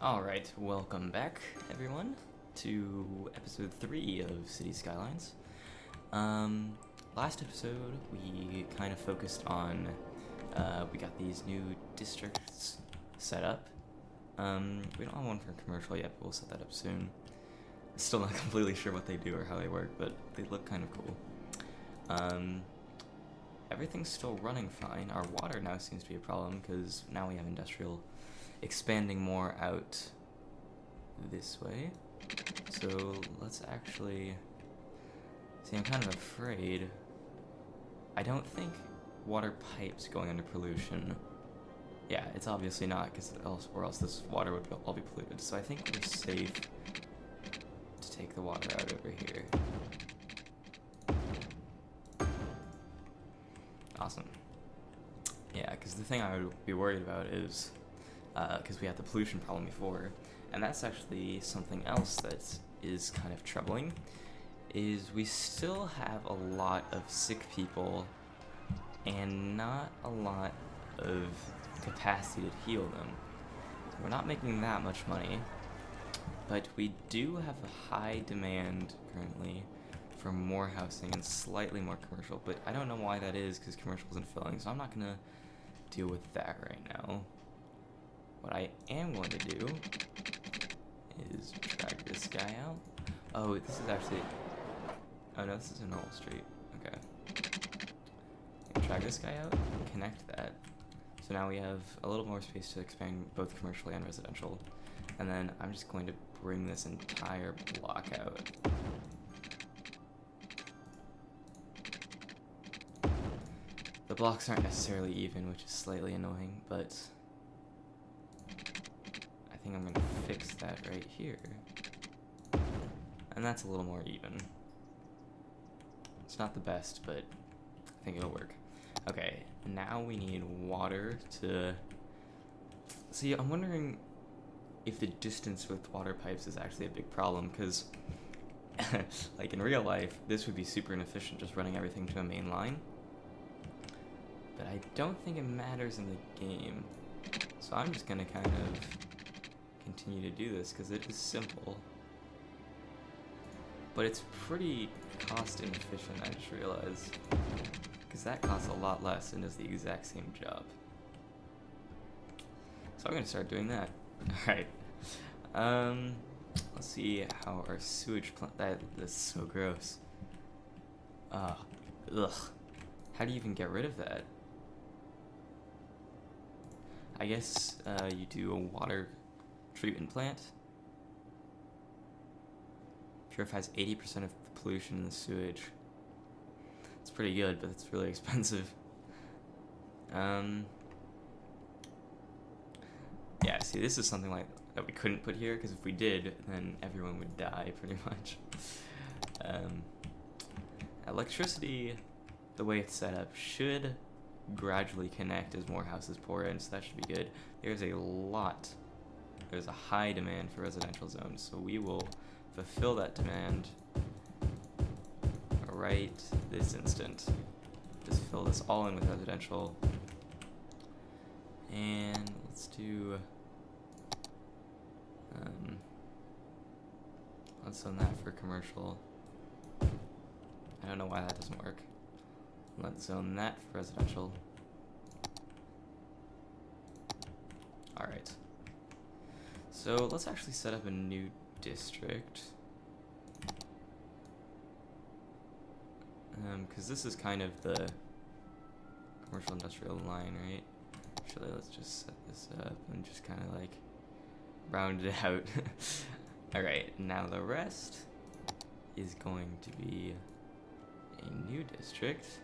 Alright, welcome back, everyone, to episode 3 of City Skylines. Last episode, we kind of focused on, we got these new districts set up. We don't have one for commercial yet, but we'll set that up soon. Still not completely sure what they do or how they work, but they look kind of cool. Everything's still running fine. Our water now seems to be a problem, because now we have industrial expanding more out this way. So let's actually see. I'm kind of afraid. I don't think water pipes going under pollution. Yeah, it's obviously not, because or else this water would all be polluted. So I think we're safe to take the water out over here. Awesome. Yeah, because the thing I would be worried about is because we had the pollution problem before, and that's actually something else that is kind of troubling, is we still have a lot of sick people and not a lot of capacity to heal them. We're not making that much money, but we do have a high demand currently for more housing and slightly more commercial, but I don't know why that is, because commercial isn't filling, so I'm not going to deal with that right now. What I am going to do is drag this guy out. Oh, this is actually... Oh no, this is a normal street. Okay. Drag this guy out, connect that. So now we have a little more space to expand both commercial and residential. And then I'm just going to bring this entire block out. The blocks aren't necessarily even, which is slightly annoying, but I think I'm going to fix that right here. And that's a little more even. It's not the best, but I think it'll work. Okay, now we need water to... See, I'm wondering if the distance with water pipes is actually a big problem, because like in real life, this would be super inefficient just running everything to a main line. But I don't think it matters in the game. So I'm just going to kind of continue to do this because it is simple. But it's pretty cost inefficient, I just realized. Because that costs a lot less and does the exact same job. So I'm going to start doing that. Alright. Let's see how our sewage plant... That's so gross. Ugh. How do you even get rid of that? I guess you do a water treatment plant. Purifies 80% of the pollution in the sewage. It's pretty good, but it's really expensive. Yeah, see, this is something like that we couldn't put here, because if we did, then everyone would die, pretty much. Electricity, the way it's set up, should gradually connect as more houses pour in, so that should be good. There's a high demand for residential zones, so we will fulfill that demand right this instant. Just fill this all in with residential, and let's do let's zone that for commercial. I don't know why that doesn't work. Let's zone that for residential. Alright. So let's actually set up a new district. Because this is kind of the commercial industrial line, right? Actually, let's just set this up and just kind of like round it out. Alright, now the rest is going to be a new district.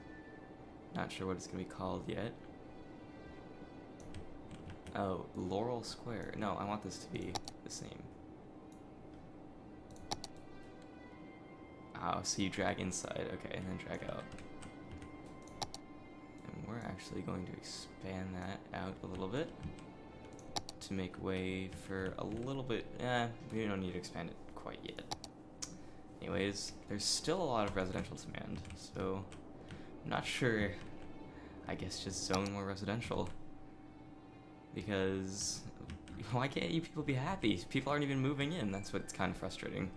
Not sure what it's going to be called yet. Oh, Laurel Square. No, I want this to be the same. Oh, so you drag inside, okay, and then drag out. And we're actually going to expand that out a little bit to make way for a little bit. We don't need to expand it quite yet. Anyways, there's still a lot of residential demand, so I'm not sure. I guess just zone more residential, because Why can't you people be happy? People aren't even moving in. That's what's kind of frustrating.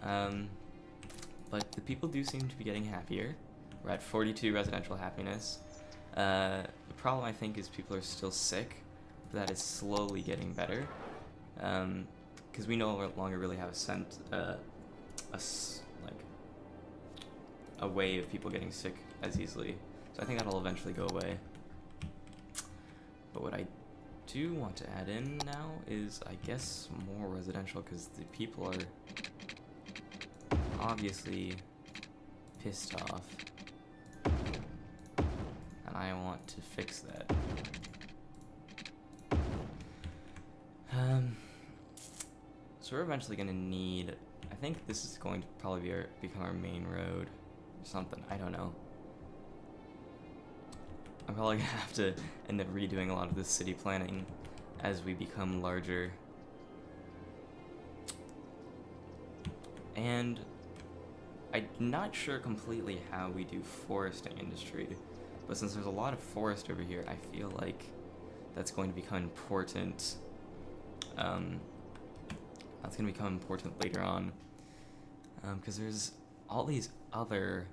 But the people do seem to be getting happier. We're at 42 residential happiness. The problem, I think, is people are still sick. But that is slowly getting better. Because we no longer really have a way of people getting sick as easily. So I think that'll eventually go away. But what I do want to add in now is, I guess, more residential, because the people are obviously pissed off. And I want to fix that. So we're eventually going to need, I think this is going to probably become our main road or something, I don't know. I'm probably going to have to end up redoing a lot of this city planning as we become larger. And I'm not sure completely how we do foresting industry, but since there's a lot of forest over here, I feel like that's going to become important. That's going to become important later on, because there's all these other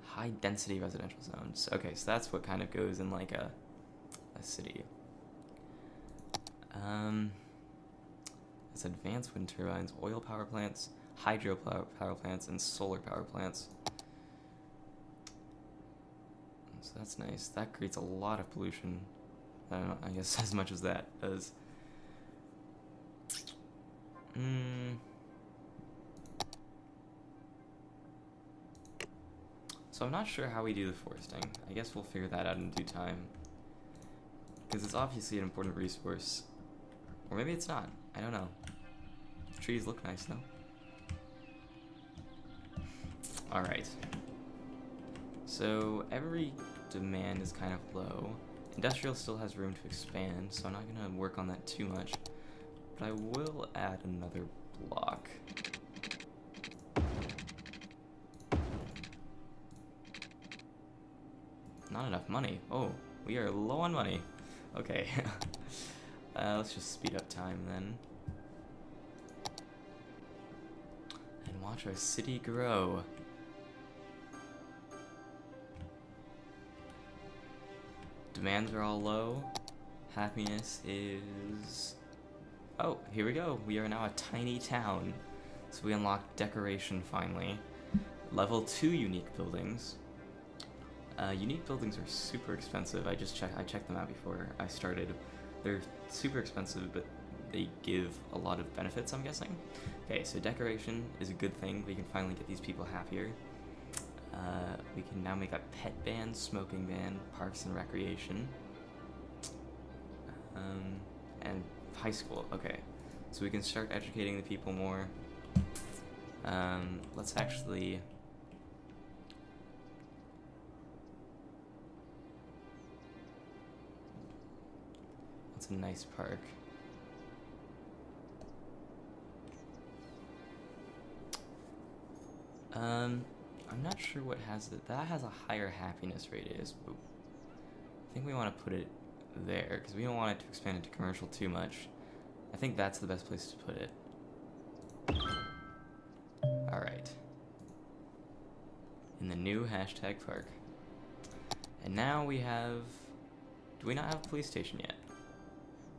high density residential zones. Okay, so that's what kind of goes in like a city. It's advanced wind turbines, oil power plants, hydro power plants, and solar power plants. So that's nice. That creates a lot of pollution. I don't know, I guess as much as that does. So I'm not sure how we do the foresting. I guess we'll figure that out in due time. Because it's obviously an important resource. Or maybe it's not. I don't know. The trees look nice though. Alright. So every demand is kind of low. Industrial still has room to expand, so I'm not going to work on that too much. But I will add another block. Not enough money. Oh, we are low on money. Okay. Let's just speed up time then. And watch our city grow. Demands are all low. Happiness is... Oh, here we go. We are now a tiny town. So we unlocked decoration finally. Level 2 unique buildings. Unique buildings are super expensive. I checked them out before I started. They're super expensive, but they give a lot of benefits, I'm guessing. Okay, so decoration is a good thing. We can finally get these people happier. We can now make a pet ban, smoking ban, parks and recreation, and high school. Okay, so we can start educating the people more. Let's actually... That's a nice park. I'm not sure what has it. That has a higher happiness radius, but I think we want to put it there because we don't want it to expand into commercial too much. I think that's the best place to put it. Alright. In the new hashtag park. And now we have... Do we not have a police station yet?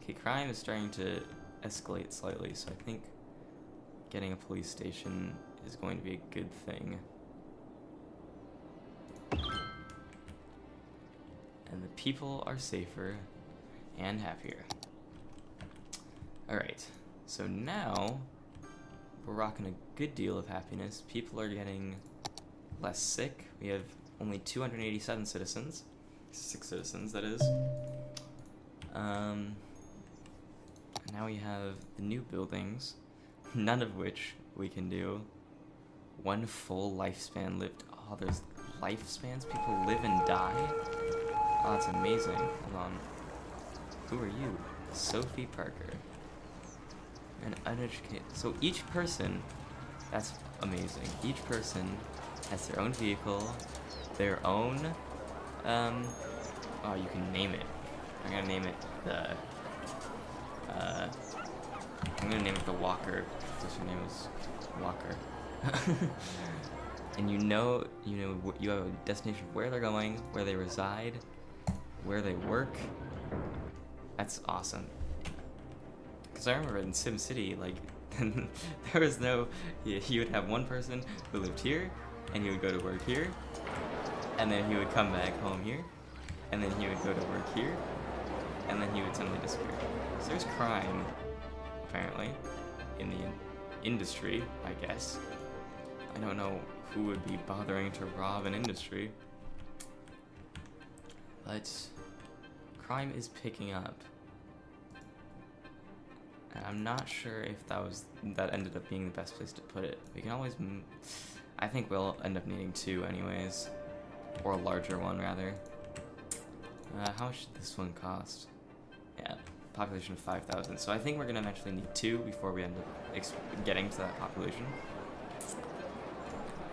Okay, crime is starting to escalate slightly, so I think getting a police station is going to be a good thing. And the people are safer and happier. Alright, so now we're rocking a good deal of happiness. People are getting less sick. We have only 287 citizens. 6 citizens, that is. And now we have the new buildings, none of which we can do. 1 full lifespan lived. Oh, there's lifespans? People live and die? Oh, that's amazing. Hold on. Who are you? Sophie Parker. An uneducated... So each person... That's amazing. Each person has their own vehicle, their own... Oh, you can name it. I'm gonna name it the I'm gonna name it the Walker, because her name is Walker. And you have a destination of where they're going, where they reside, where they work. That's awesome. Because I remember in SimCity, like, there was no, he would have one person who lived here, and he would go to work here, and then he would come back home here, and then he would go to work here, and then he would suddenly disappear. So there's crime, apparently, in the industry, I guess. I don't know who would be bothering to rob an industry, but crime is picking up. And I'm not sure if that ended up being the best place to put it. We can always, I think we'll end up needing 2 anyways, or a larger one rather. How much did this one cost? Yeah, population of 5,000. So I think we're gonna eventually need 2 before we end up getting to that population.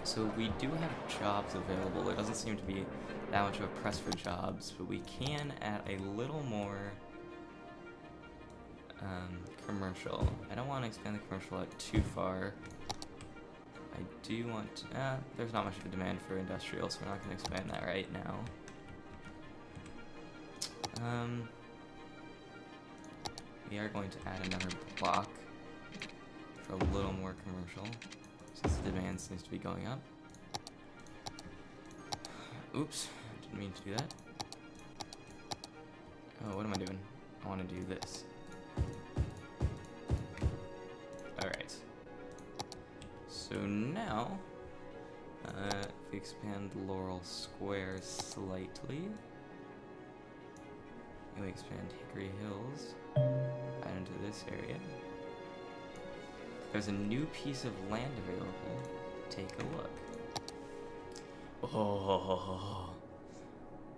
So we do have jobs available. There doesn't seem to be that much of a press for jobs, but we can add a little more commercial. I don't want to expand the commercial out too far. I do want to, there's not much of a demand for industrial, so we're not going to expand that right now. We are going to add another block for a little more commercial, since the demand seems to be going up. Oops, didn't mean to do that. Oh, what am I doing? I want to do this. Alright. So now, if we expand Laurel Square slightly, and we expand Hickory Hills out into this area, there's a new piece of land available. Take a look. Oh,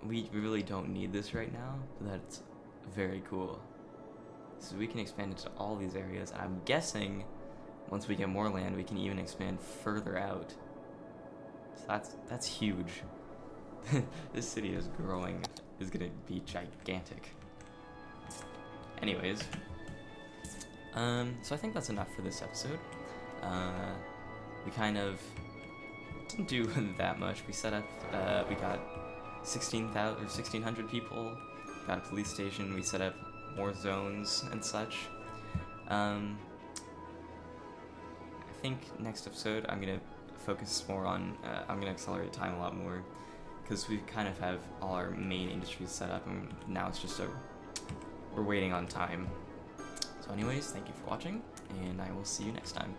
we really don't need this right now, but that's very cool. So we can expand into all these areas. I'm guessing once we get more land, we can even expand further out. So that's huge. This city is growing, is gonna be gigantic. Anyways, so I think that's enough for this episode. We kind of didn't do that much. We set up, we got 1,600 people, got a police station, we set up more zones and such. I think next episode I'm gonna focus more on, I'm gonna accelerate time a lot more, because we kind of have all our main industries set up, and now it's just we're waiting on time. So anyways, thank you for watching, and I will see you next time.